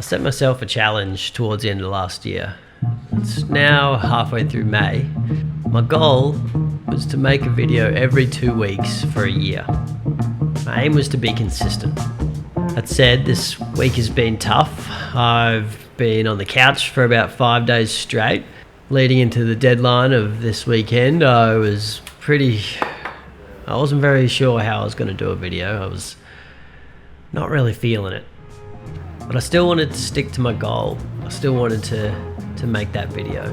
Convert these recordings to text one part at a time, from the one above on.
I set myself a challenge towards the end of last year. It's now halfway through May. My goal was to make a video every 2 weeks for a year. My aim was to be consistent. That said, this week has been tough. I've been on the couch for about 5 days straight. Leading into the deadline of this weekend, I wasn't very sure how I was going to do a video. I was not really feeling it. But I still wanted to stick to my goal. I still wanted to make that video.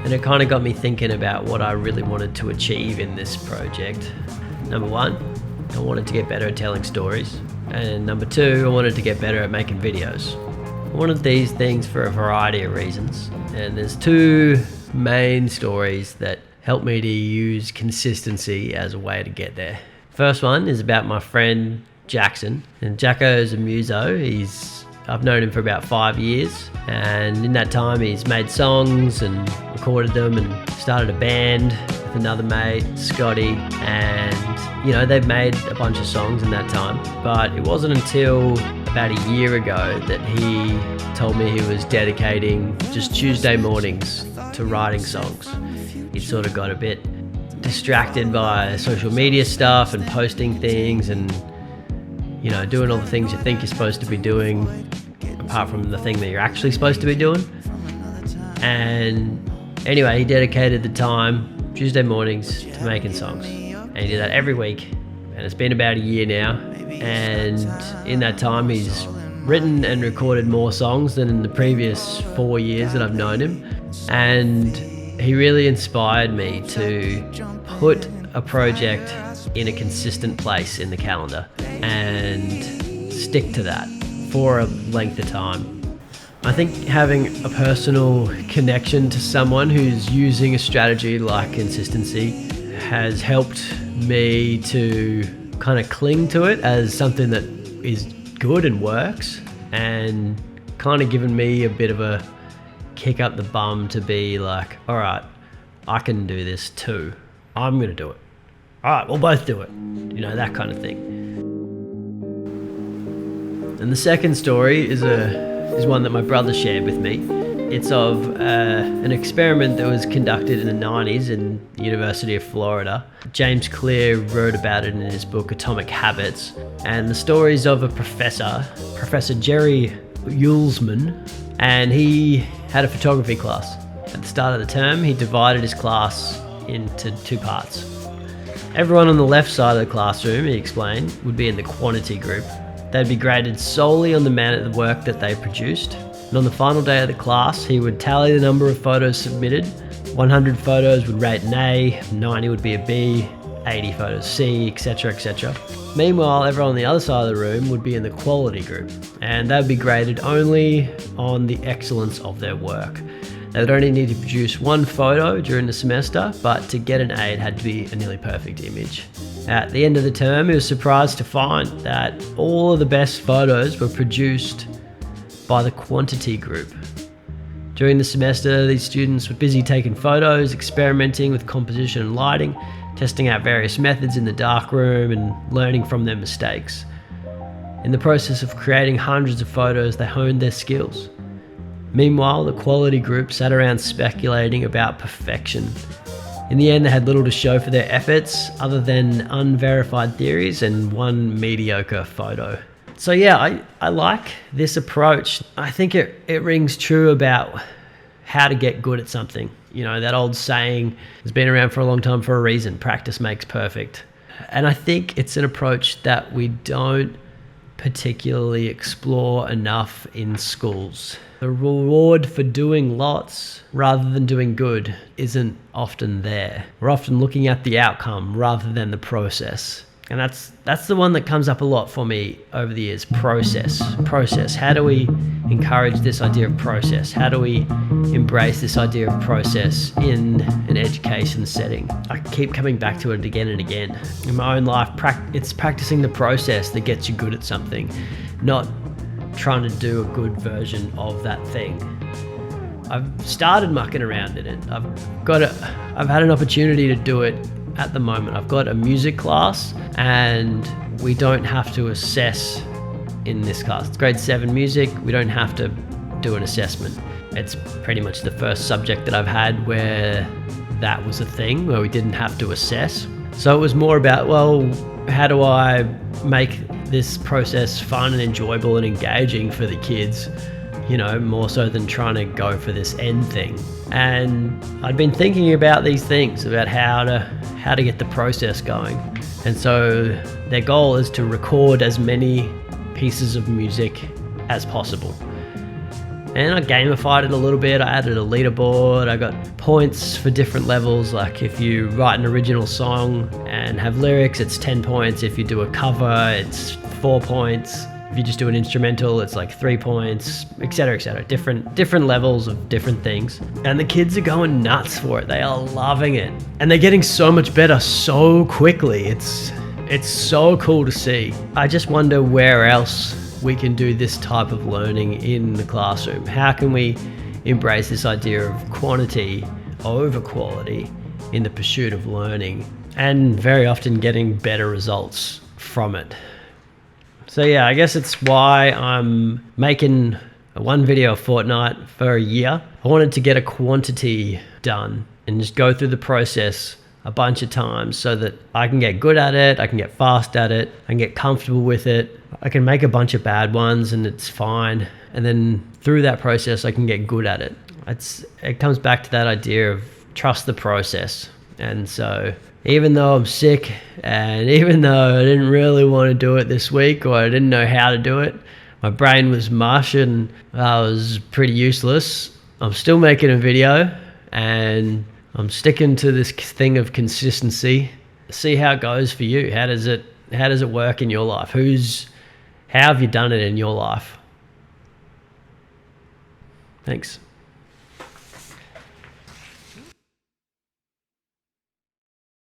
And it kind of got me thinking about what I really wanted to achieve in this project. Number one, I wanted to get better at telling stories. And number two, I wanted to get better at making videos. I wanted these things for a variety of reasons. And there's two main stories that help me to use consistency as a way to get there. First one is about my friend Jackson. And Jacko is a muso. I've known him for about 5 years, and in that time he's made songs and recorded them and started a band with another mate, Scotty, and they've made a bunch of songs in that time. But it wasn't until about a year ago that he told me he was dedicating just Tuesday mornings to writing songs. He sort of got a bit distracted by social media stuff and posting things and doing all the things you think you're supposed to be doing, apart from the thing that you're actually supposed to be doing. And anyway, he dedicated the time, Tuesday mornings, to making songs. And he did that every week. And it's been about a year now. And in that time, he's written and recorded more songs than in the previous 4 years that I've known him. And he really inspired me to put a project in a consistent place in the calendar and stick to that for a length of time. I think having a personal connection to someone who's using a strategy like consistency has helped me to kind of cling to it as something that is good and works, and kind of given me a bit of a kick up the bum to be like, all right, I can do this too. I'm going to do it. All right, we'll both do it. That kind of thing. And the second story is one that my brother shared with me. It's of an experiment that was conducted in the 90s in the University of Florida. James Clear wrote about it in his book Atomic Habits. And the story is of a Professor Jerry Uelsmann, and he had a photography class. At the start of the term, he divided his class into 2 parts. Everyone on the left side of the classroom, he explained, would be in the quantity group. They'd be graded solely on the amount of the work that they produced. And on the final day of the class, he would tally the number of photos submitted. 100 photos would rate an A, 90 would be a B, 80 photos C, etc, etc. Meanwhile, everyone on the other side of the room would be in the quality group, and they'd be graded only on the excellence of their work. They'd only need to produce 1 photo during the semester, but to get an A, it had to be a nearly perfect image. At the end of the term, he was surprised to find that all of the best photos were produced by the quantity group. During the semester, these students were busy taking photos, experimenting with composition and lighting, testing out various methods in the darkroom, and learning from their mistakes. In the process of creating hundreds of photos, they honed their skills. Meanwhile, the quality group sat around speculating about perfection. In the end, they had little to show for their efforts other than unverified theories and 1 mediocre photo. So yeah, I like this approach. I think it rings true about how to get good at something. That old saying has been around for a long time for a reason: practice makes perfect. And I think it's an approach that we don't particularly explore enough in schools. The reward for doing lots rather than doing good isn't often there. We're often looking at the outcome rather than the process. And that's the one that comes up a lot for me over the years. Process. How do we encourage this idea of process? How do we embrace this idea of process in an education setting? I keep coming back to it again and again. In my own life, it's practicing the process that gets you good at something, not trying to do a good version of that thing. I've started mucking around in it. I've had an opportunity to do it at the moment. I've got a music class, and we don't have to assess in this class. It's grade 7 music. We don't have to do an assessment. It's pretty much the first subject that I've had where that was a thing, where we didn't have to assess. So it was more about, well, how do I make this process fun and enjoyable and engaging for the kids, you know, more so than trying to go for this end thing. And I'd been thinking about these things, about how to get the process going. And so their goal is to record as many pieces of music as possible. And I gamified it a little bit. I added a leaderboard. I got points for different levels. Like if you write an original song and have lyrics, it's 10 points. If you do a cover, it's 4 points. If you just do an instrumental, it's like 3 points, etc., etc. Different levels of different things. And the kids are going nuts for it. They are loving it. And they're getting so much better so quickly. It's so cool to see. I just wonder where else we can do this type of learning in the classroom. How can we embrace this idea of quantity over quality in the pursuit of learning, and very often getting better results from it? So yeah, I guess it's why I'm making one video a fortnight for a year. I wanted to get a quantity done and just go through the process a bunch of times so that I can get good at it, I can get fast at it, I can get comfortable with it. I can make a bunch of bad ones and it's fine. And then through that process, I can get good at it. It comes back to that idea of trust the process. And so even though I'm sick and even though I didn't really want to do it this week, or I didn't know how to do it, my brain was mush and I was pretty useless, I'm still making a video and I'm sticking to this thing of consistency. See how it goes for you. How does it work in your life? How have you done it in your life? Thanks.